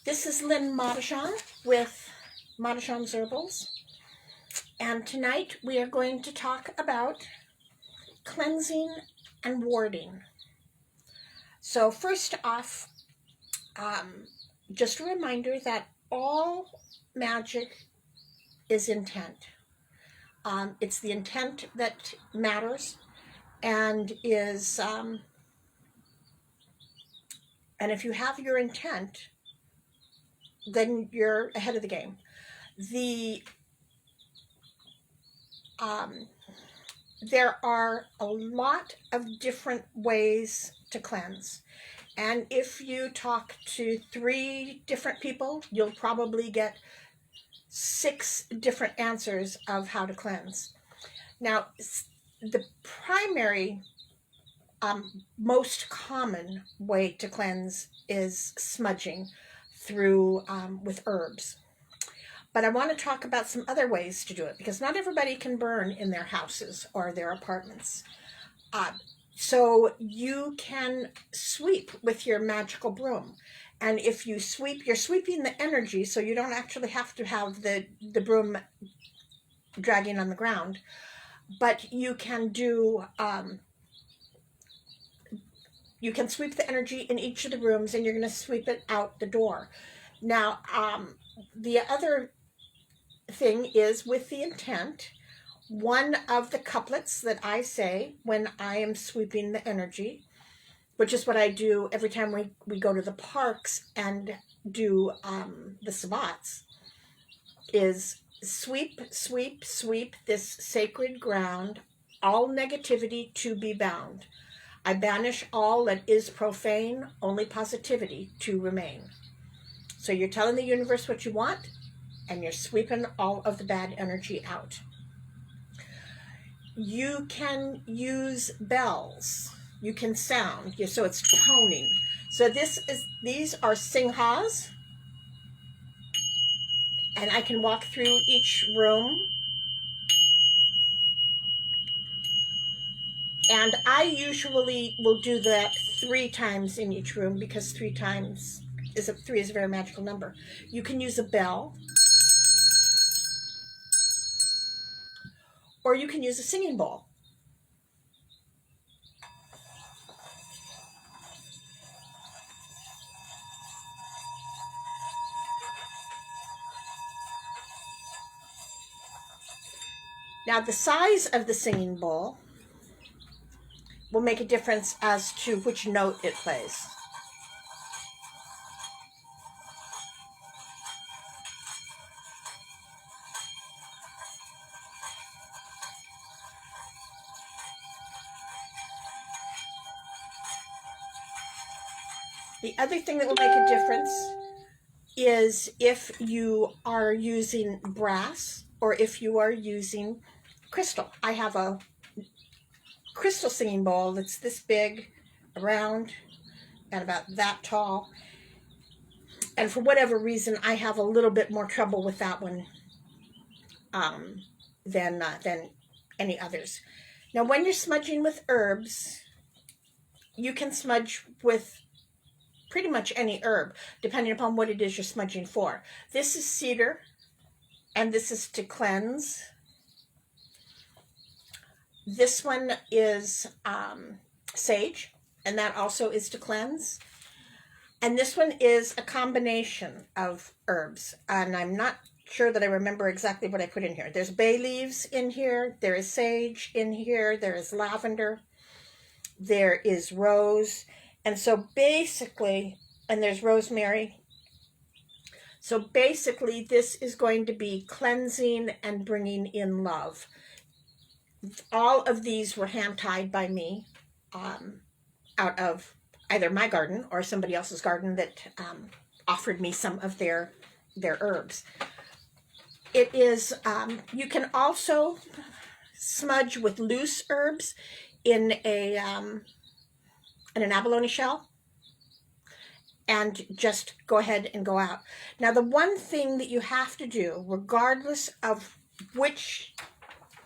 This is Lynn Madajan with Madajan's Herbals, and tonight we are going to talk about cleansing and warding. So first off, just a reminder that all magic is intent. It's the intent that matters, and and if you have your intent, then you're ahead of the game. There are a lot of different ways to cleanse. And if you talk to 3 different people, you'll probably get 6 different answers of how to cleanse. Now, the primary, most common way to cleanse is smudging through with herbs. But I want to talk about some other ways to do it, because not everybody can burn in their houses or their apartments. So you can sweep with your magical broom. And if you sweep, you're sweeping the energy, so you don't actually have to have the broom dragging on the ground. But you can do, you can sweep the energy in each of the rooms, and you're going to sweep it out the door. Now, the other thing is with the intent. One of the couplets that I say when I am sweeping the energy, which is what I do every time we go to the parks and do the sabbats, is sweep, sweep, sweep this sacred ground, all negativity to be bound. I banish all that is profane, only positivity to remain. So you're telling the universe what you want, and you're sweeping all of the bad energy out. You can use bells. You can sound. So it's toning. So these are singhas, and I can walk through each room. And I usually will do that 3 times in each room, because 3 is a very magical number. You can use a bell, or you can use a singing bowl. Now, the size of the singing bowl will make a difference as to which note it plays. The other thing that will make a difference is if you are using brass or if you are using crystal. I have a crystal singing bowl that's this big, round, and about that tall. And for whatever reason, I have a little bit more trouble with that one than any others. Now, when you're smudging with herbs, you can smudge with pretty much any herb, depending upon what it is you're smudging for. This is cedar, and this is to cleanse. This one is sage, and that also is to cleanse. And this one is a combination of herbs, and I'm not sure that I remember exactly what I put in here. There's bay leaves in here, there is sage in here, there is lavender, there is rose, and so basically, and there's rosemary. So basically, this is going to be cleansing and bringing in love. All of these were hand-tied by me out of either my garden or somebody else's garden that offered me some of their herbs. It is, you can also smudge with loose herbs in an abalone shell, and just go ahead and go out. Now, the one thing that you have to do, regardless of which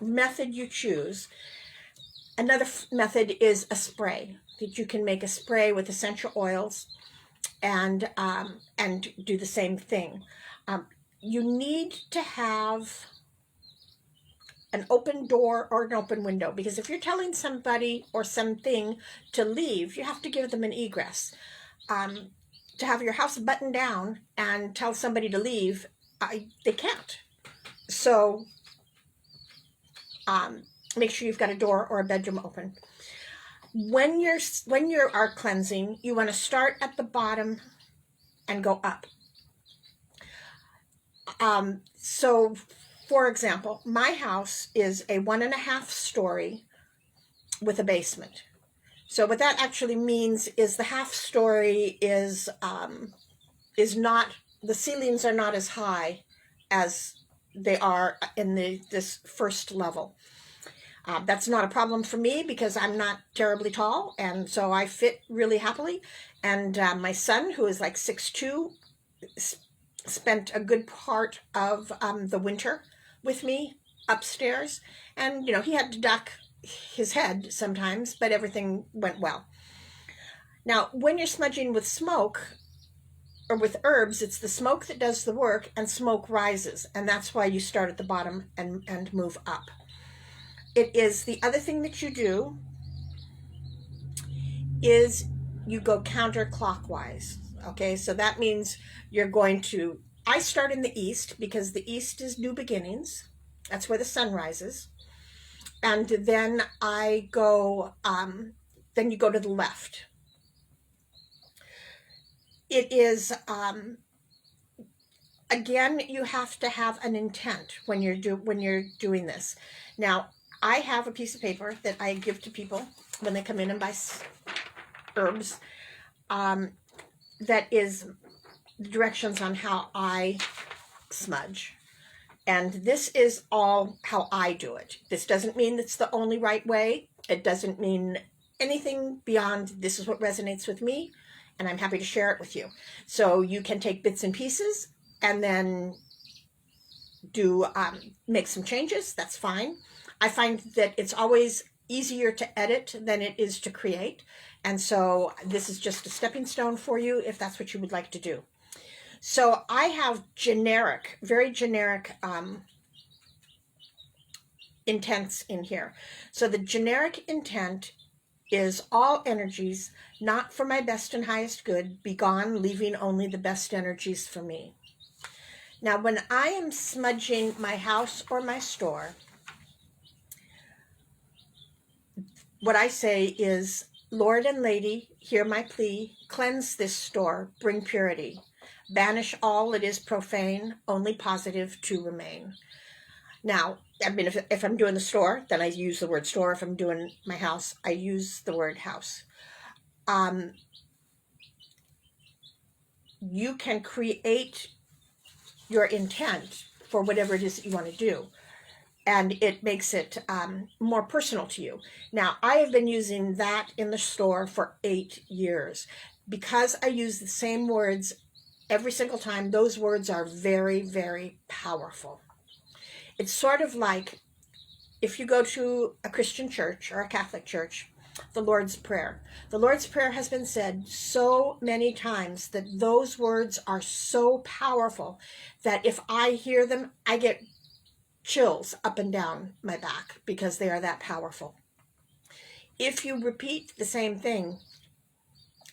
method you choose, another method is a spray, that you can make a spray with essential oils and do the same thing. You need to have an open door or an open window, because if you're telling somebody or something to leave, you have to give them an egress. To have your house buttoned down and tell somebody to leave, they can't. So make sure you've got a door or a bedroom open. When you are cleansing, you want to start at the bottom and go up. So for example, my house is a 1.5 story with a basement. So what that actually means is the half story is not, the ceilings are not as high as they are in this first level. That's not a problem for me because I'm not terribly tall, and so I fit really happily. And my son, who is like 6'2", spent a good part of the winter with me upstairs, and he had to duck his head sometimes, but everything went well. Now, when you're smudging with smoke or with herbs, it's the smoke that does the work, and smoke rises, and that's why you start at the bottom and move up. It is the other thing that you do is you go counterclockwise. Okay, so that means you're going to, I start in the east because the east is new beginnings. That's where the sun rises. And then I go, then you go to the left. It is, again, you have to have an intent when you're doing this. Now, I have a piece of paper that I give to people when they come in and buy herbs, that is the directions on how I smudge. And this is all how I do it. This doesn't mean it's the only right way. It doesn't mean anything beyond this is what resonates with me, and I'm happy to share it with you. So you can take bits and pieces and then do make some changes. That's fine. I find that it's always easier to edit than it is to create. And so this is just a stepping stone for you if that's what you would like to do. So I have generic, very generic intents in here. So the generic intent is all energies, not for my best and highest good, be gone, leaving only the best energies for me. Now, when I am smudging my house or my store, what I say is, Lord and Lady, hear my plea, cleanse this store, bring purity. Banish all that is profane, only positive to remain. Now, I mean, if I'm doing the store, then I use the word store. If I'm doing my house, I use the word house. You can create your intent for whatever it is that you want to do, and it makes it more personal to you. Now, I have been using that in the store for 8 years. Because I use the same words every single time, those words are very, very powerful. It's sort of like if you go to a Christian church or a Catholic church, the Lord's Prayer. The Lord's Prayer has been said so many times that those words are so powerful that if I hear them, I get chills up and down my back because they are that powerful. If you repeat the same thing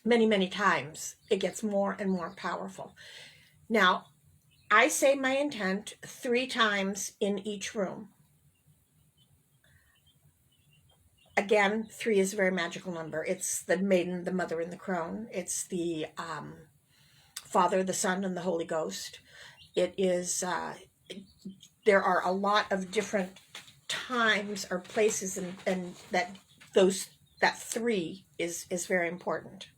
many, many times, it gets more and more powerful. Now, I say my intent 3 times in each room. Again, 3 is a very magical number. It's the maiden, the mother, and the crone. It's the Father, the Son, and the Holy Ghost. It is, there are a lot of different times or places, and that 3 is very important.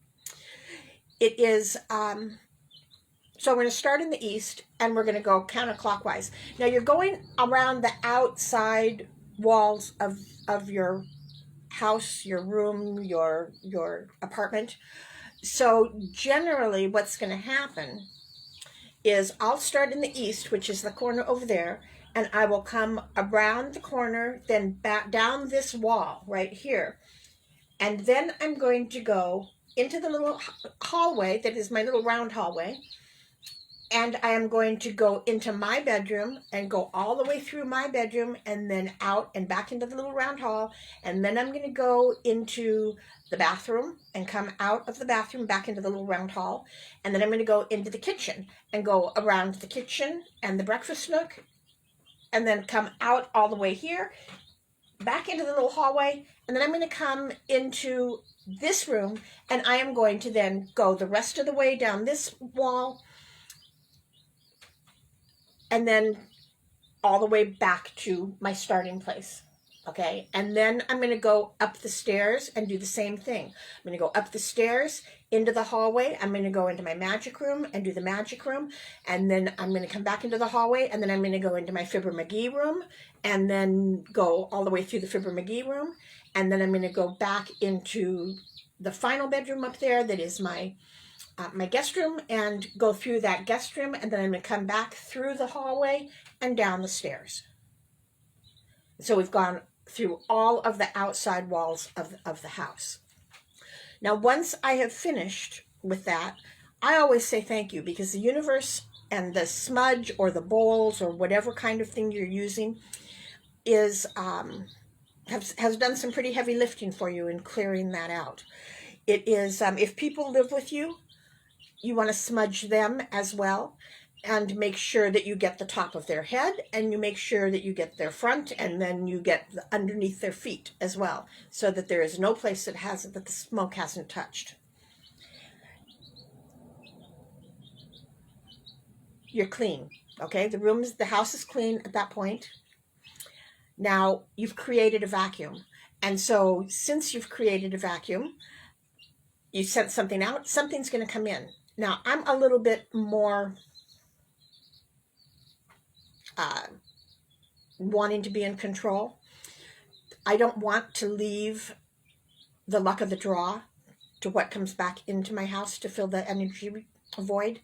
It is, so we're going to start in the east, and we're going to go counterclockwise. Now, you're going around the outside walls of your house, your room, your apartment. So generally what's going to happen is I'll start in the east, which is the corner over there, and I will come around the corner, then back down this wall right here. And then I'm going to go into the little hallway that is my little round hallway. And I am going to go into my bedroom and go all the way through my bedroom and then out and back into the little round hall. And then I'm going to go into the bathroom and come out of the bathroom back into the little round hall. And then I'm going to go into the kitchen and go around the kitchen and the breakfast nook. And then come out all the way here, back into the little hallway. And then I'm going to come into this room. And I am going to then go the rest of the way down this wall. And then all the way back to my starting place, okay? And then I'm going to go up the stairs and do the same thing. I'm going to go up the stairs into the hallway. I'm going to go into my magic room and do the magic room. And then I'm going to come back into the hallway. And then I'm going to go into my Fibber McGee room and then go all the way through the Fibber McGee room. And then I'm going to go back into the final bedroom up there that is my guest room and go through that guest room, and then I'm going to come back through the hallway and down the stairs. So we've gone through all of the outside walls of the house. Now, once I have finished with that, I always say thank you, because the universe and the smudge or the bowls or whatever kind of thing you're using is has done some pretty heavy lifting for you in clearing that out. It is, if people live with you, you want to smudge them as well and make sure that you get the top of their head, and you make sure that you get their front, and then you get underneath their feet as well, so that there is no place that the smoke hasn't touched. You're clean, okay? The house is clean at that point. Now you've created a vacuum. And so since you've created a vacuum, you sent something out, something's going to come in. Now, I'm a little bit more wanting to be in control. I don't want to leave the luck of the draw to what comes back into my house to fill the energy void.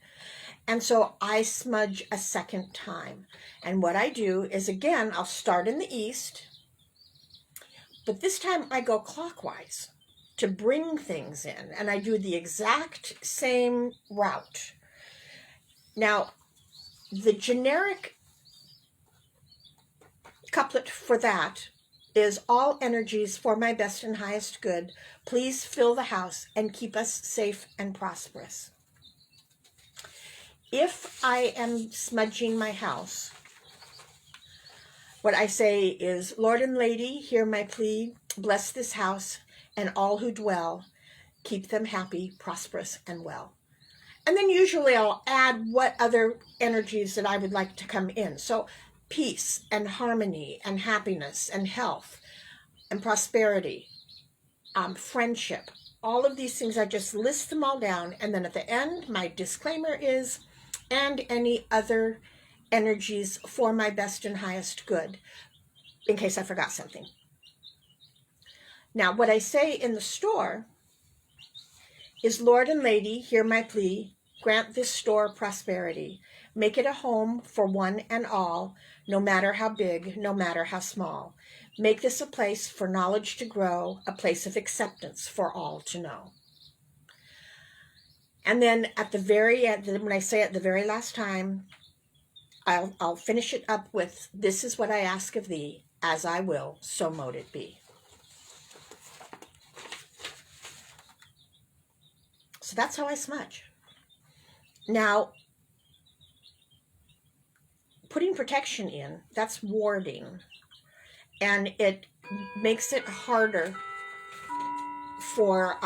And so I smudge a second time. And what I do is, again, I'll start in the east, but this time I go clockwise to bring things in, and I do the exact same route. Now, the generic couplet for that is, all energies for my best and highest good, please fill the house and keep us safe and prosperous. If I am smudging my house, what I say is, Lord and Lady, hear my plea, bless this house and all who dwell, keep them happy, prosperous, and well. And then usually I'll add what other energies that I would like to come in. So peace and harmony and happiness and health and prosperity, friendship, all of these things, I just list them all down. And then at the end, my disclaimer is, and any other energies for my best and highest good, in case I forgot something. Now, what I say in the store is, Lord and Lady, hear my plea, grant this store prosperity. Make it a home for one and all, no matter how big, no matter how small. Make this a place for knowledge to grow, a place of acceptance for all to know. And then at the very end, when I say it the very last time, I'll finish it up with, this is what I ask of thee, as I will, so mote it be. So that's how I smudge. Now, putting protection in, that's warding. And it makes it harder for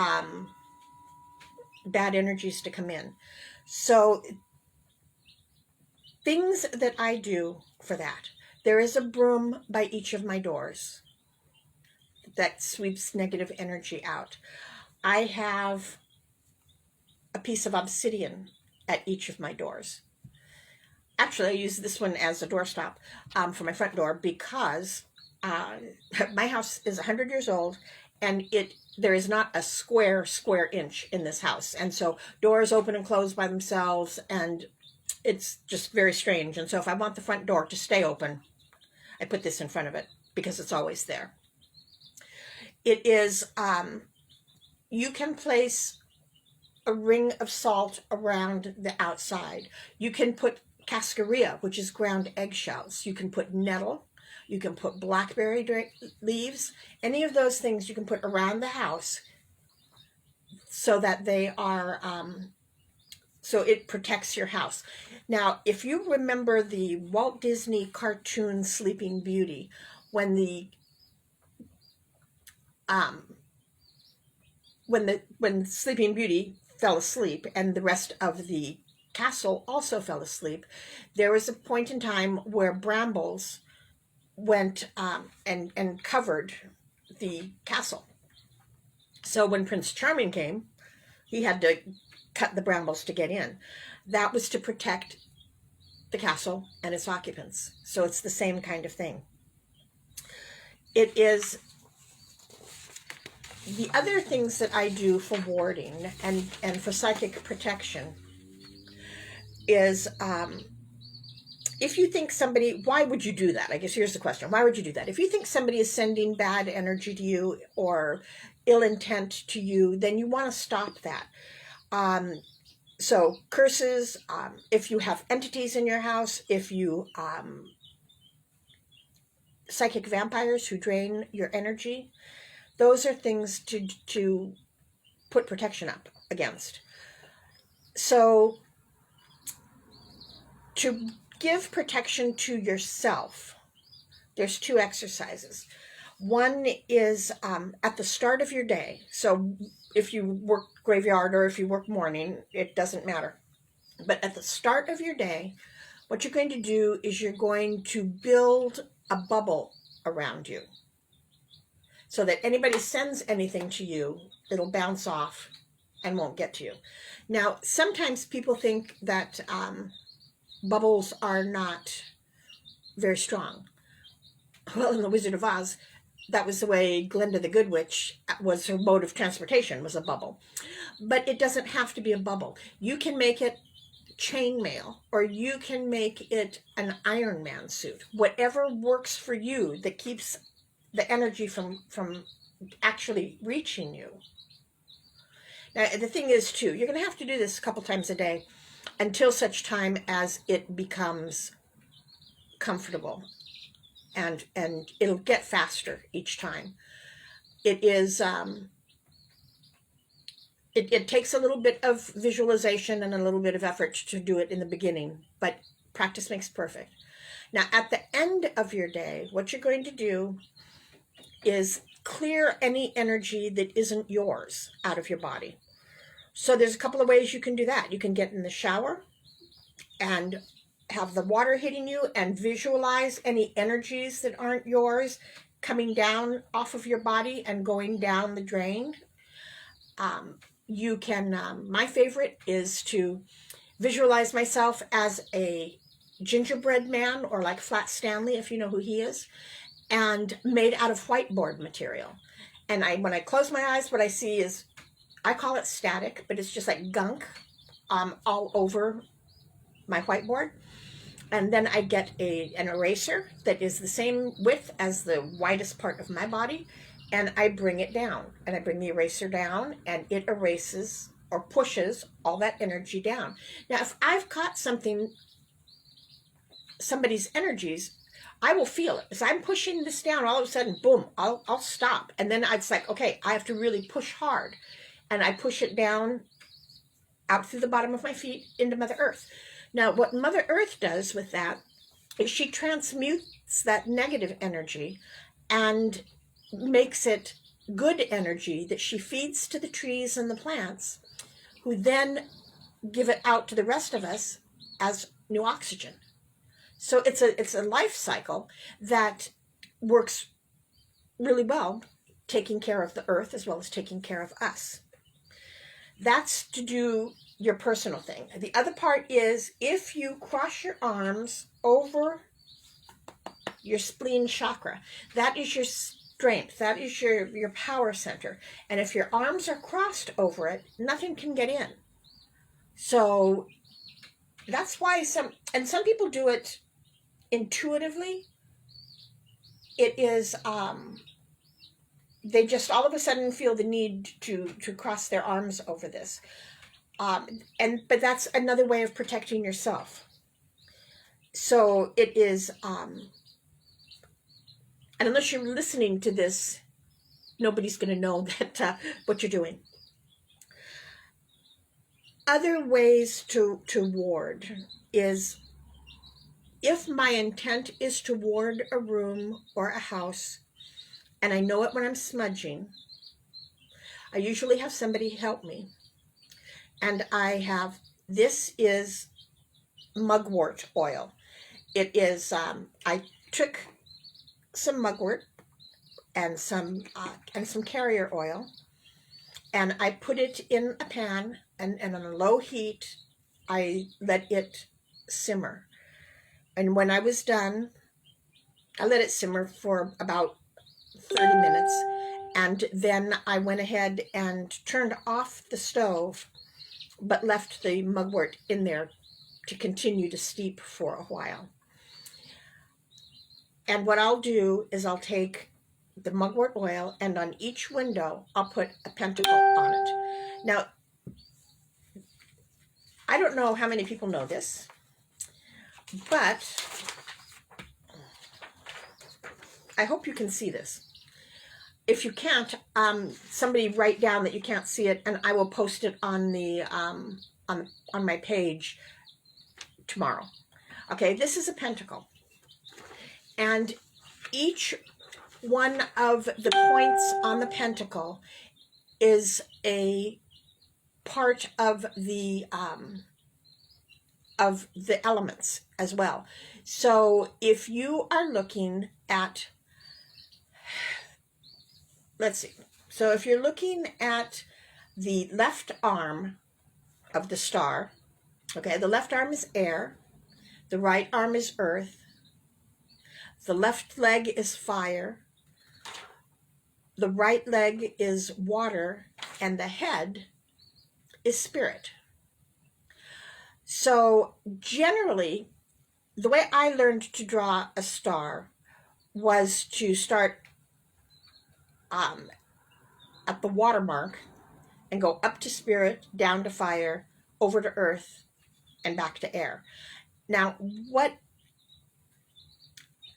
bad energies to come in. So things that I do for that. There is a broom by each of my doors that sweeps negative energy out. I have a piece of obsidian at each of my doors. Actually, I use this one as a doorstop for my front door, because my house is 100 years old, and there is not a square inch in this house. And so doors open and close by themselves, and it's just very strange. And so if I want the front door to stay open, I put this in front of it, because it's always there. It is, you can place a ring of salt around the outside. You can put cascarilla, which is ground eggshells. You can put nettle. You can put blackberry leaves. Any of those things you can put around the house so that they are, so it protects your house. Now, if you remember the Walt Disney cartoon Sleeping Beauty, when when Sleeping Beauty fell asleep and the rest of the castle also fell asleep, there was a point in time where brambles went and covered the castle. So when Prince Charming came, he had to cut the brambles to get in. That was to protect the castle and its occupants. So it's the same kind of thing. It is the other things that I do for warding and for psychic protection is, if you think somebody, why would you do that? I guess here's the question. Why would you do that? If you think somebody is sending bad energy to you or ill intent to you, then you want to stop that. So curses, if you have entities in your house, if you, psychic vampires who drain your energy, those are things to put protection up against. So to give protection to yourself, there's two exercises. One is at the start of your day. So if you work graveyard or if you work morning, it doesn't matter. But at the start of your day, what you're going to do is you're going to build a bubble around you so that anybody sends anything to you, it'll bounce off and won't get to you. Now, sometimes people think that bubbles are not very strong. Well, in The Wizard of Oz, that was the way Glinda the Good Witch was, her mode of transportation was a bubble. But it doesn't have to be a bubble. You can make it chainmail, or you can make it an Iron Man suit. Whatever works for you that keeps the energy from actually reaching you. Now, the thing is, too, you're going to have to do this a couple times a day until such time as it becomes comfortable. And it'll get faster each time. It is, it takes a little bit of visualization and a little bit of effort to do it in the beginning, but practice makes perfect. Now, at the end of your day, what you're going to do is clear any energy that isn't yours out of your body. So there's a couple of ways you can do that. You can get in the shower and have the water hitting you and visualize any energies that aren't yours coming down off of your body and going down the drain. You can, my favorite is to visualize myself as a gingerbread man, or like Flat Stanley, if you know who he is, and made out of whiteboard material. And when I close my eyes, what I see is, I call it static, but it's just like gunk all over my whiteboard. And then I get an eraser that is the same width as the widest part of my body, and I bring it down. And I bring the eraser down, and it erases or pushes all that energy down. Now, if I've caught somebody's energies, I will feel it. As I'm pushing this down, all of a sudden, boom, I'll stop. And then it's like, okay, I have to really push hard. And I push it down out through the bottom of my feet into Mother Earth. Now, what Mother Earth does with that is she transmutes that negative energy and makes it good energy that she feeds to the trees and the plants, who then give it out to the rest of us as new oxygen. So it's a life cycle that works really well, taking care of the earth as well as taking care of us. That's to do your personal thing. The other part is, if you cross your arms over your spleen chakra, that is your strength, that is your power center. And if your arms are crossed over it, nothing can get in. So that's why some people do it intuitively. It is, they just all of a sudden feel the need to cross their arms over this. But that's another way of protecting yourself. So it is, and unless you're listening to this, nobody's going to know that what you're doing. Other ways to ward is, if my intent is to ward a room or a house, and I know it when I'm smudging, I usually have somebody help me. And this is Mugwort Oil. It is, I took some mugwort and some carrier oil, and I put it in a pan, and on a low heat, I let it simmer. And when I was done, I let it simmer for about 30 minutes, and then I went ahead and turned off the stove, but left the mugwort in there to continue to steep for a while. And what I'll do is I'll take the mugwort oil, and on each window I'll put a pentacle on it. Now, I don't know how many people know this, but I hope you can see this. If you can't, somebody write down that you can't see it, and I will post it on the on my page tomorrow. Okay, this is a pentacle, and each one of the points on the pentacle is a part of the elements as well. So if you are looking at, let's see, so if you're looking at the left arm of the star, okay, the left arm is air, the right arm is earth, the left leg is fire, the right leg is water, and the head is spirit. So generally, the way I learned to draw a star was to start at the watermark and go up to spirit, down to fire, over to earth, and back to air. Now,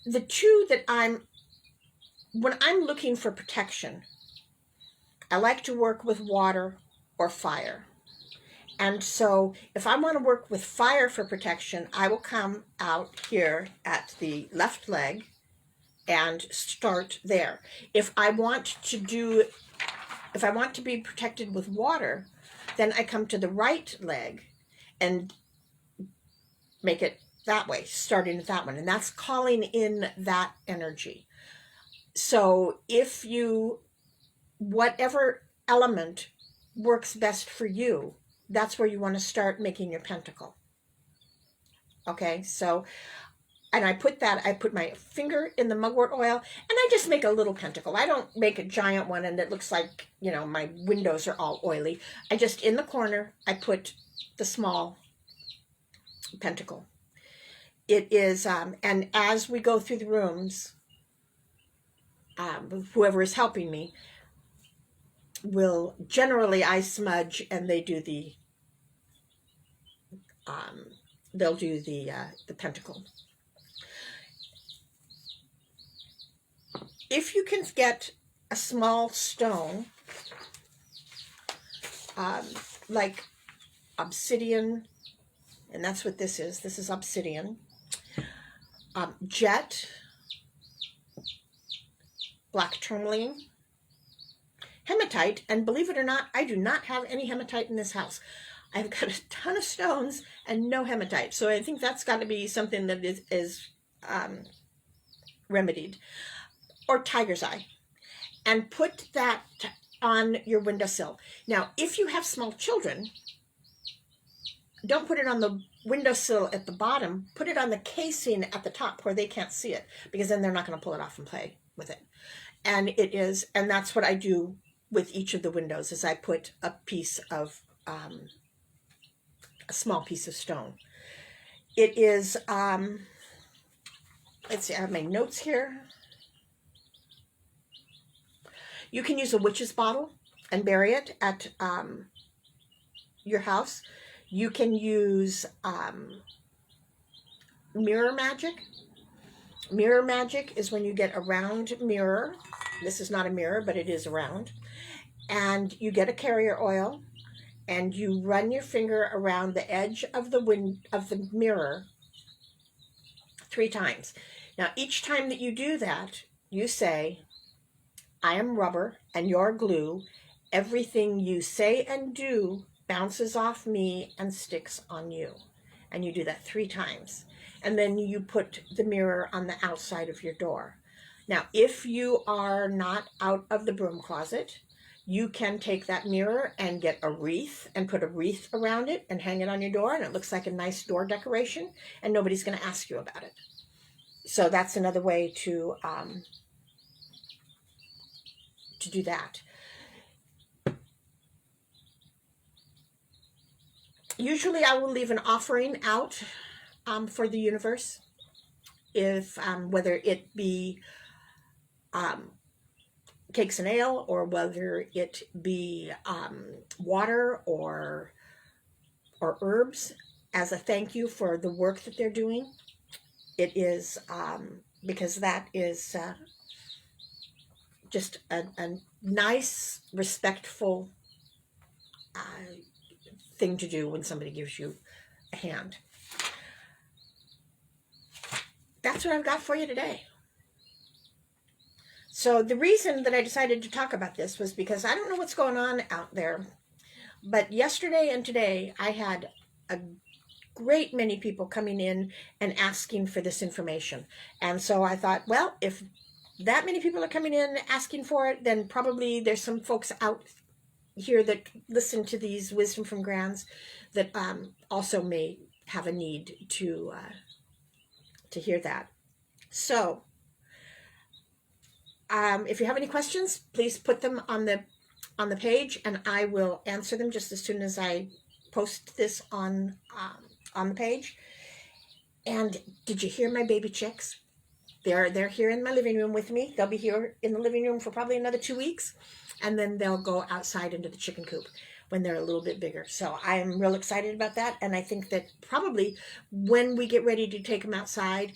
the two that when I'm looking for protection, I like to work with water or fire. And so if I want to work with fire for protection, I will come out here at the left leg and start there. If I want to be protected with water, then I come to the right leg and make it that way, starting at that one. And that's calling in that energy. So whatever element works best for you, that's where you want to start making your pentacle. Okay, so, and I put my finger in the mugwort oil, and I just make a little pentacle. I don't make a giant one and it looks like, my windows are all oily. I just, in the corner, I put the small pentacle. It is, and as we go through the rooms, whoever is helping me generally I smudge, and they do they'll do the pentacle. If you can get a small stone, like obsidian, and that's what this is. This is obsidian. Jet, black tourmaline, hematite, and believe it or not, I do not have any hematite in this house. I've got a ton of stones and no hematite. So I think that's got to be something that is remedied. Or tiger's eye. And put that on your windowsill. Now, if you have small children, don't put it on the windowsill at the bottom. Put it on the casing at the top where they can't see it, because then they're not going to pull it off and play with it. And that's what I do with each of the windows, is I put a piece of, a small piece of stone. It is, let's see, I have my notes here. You can use a witch's bottle and bury it at your house. You can use mirror magic. Mirror magic is when you get a round mirror. This is not a mirror, but it is round. And you get a carrier oil, and you run your finger around the edge of the mirror 3 times. Now, each time that you do that, you say, I am rubber and you're glue. Everything you say and do bounces off me and sticks on you. And you do that 3 times. And then you put the mirror on the outside of your door. Now, if you are not out of the broom closet, you can take that mirror and get a wreath and put a wreath around it and hang it on your door, and it looks like a nice door decoration, and nobody's going to ask you about it. So that's another way to do that. Usually I will leave an offering out for the universe, if whether it be cakes and ale, or whether it be water or herbs, as a thank you for the work that they're doing. It is because that is just a nice, respectful thing to do when somebody gives you a hand. That's what I've got for you today. So the reason that I decided to talk about this was because I don't know what's going on out there, but yesterday and today I had a great many people coming in and asking for this information. And so I thought, well, if that many people are coming in asking for it, then probably there's some folks out here that listen to these Wisdom from Grans that also may have a need to hear that. So if you have any questions, please put them on the page, and I will answer them just as soon as I post this on the page. And did you hear my baby chicks? They're here in my living room with me. They'll be here in the living room for probably another 2 weeks, and then they'll go outside into the chicken coop when they're a little bit bigger. So I'm real excited about that, and I think that probably when we get ready to take them outside,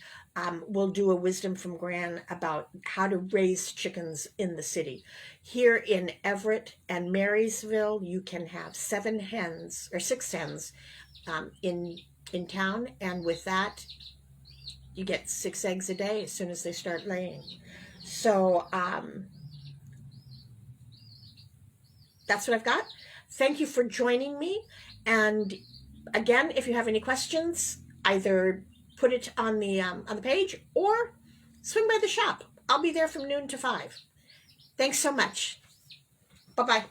we'll do a Wisdom from Gran about how to raise chickens in the city. Here in Everett and Marysville, you can have 7 hens or 6 hens in town, and with that, you get 6 eggs a day as soon as they start laying. So that's what I've got. Thank you for joining me. And again, if you have any questions, either put it on the page or swing by the shop. I'll be there from noon to 5. Thanks so much. Bye-bye.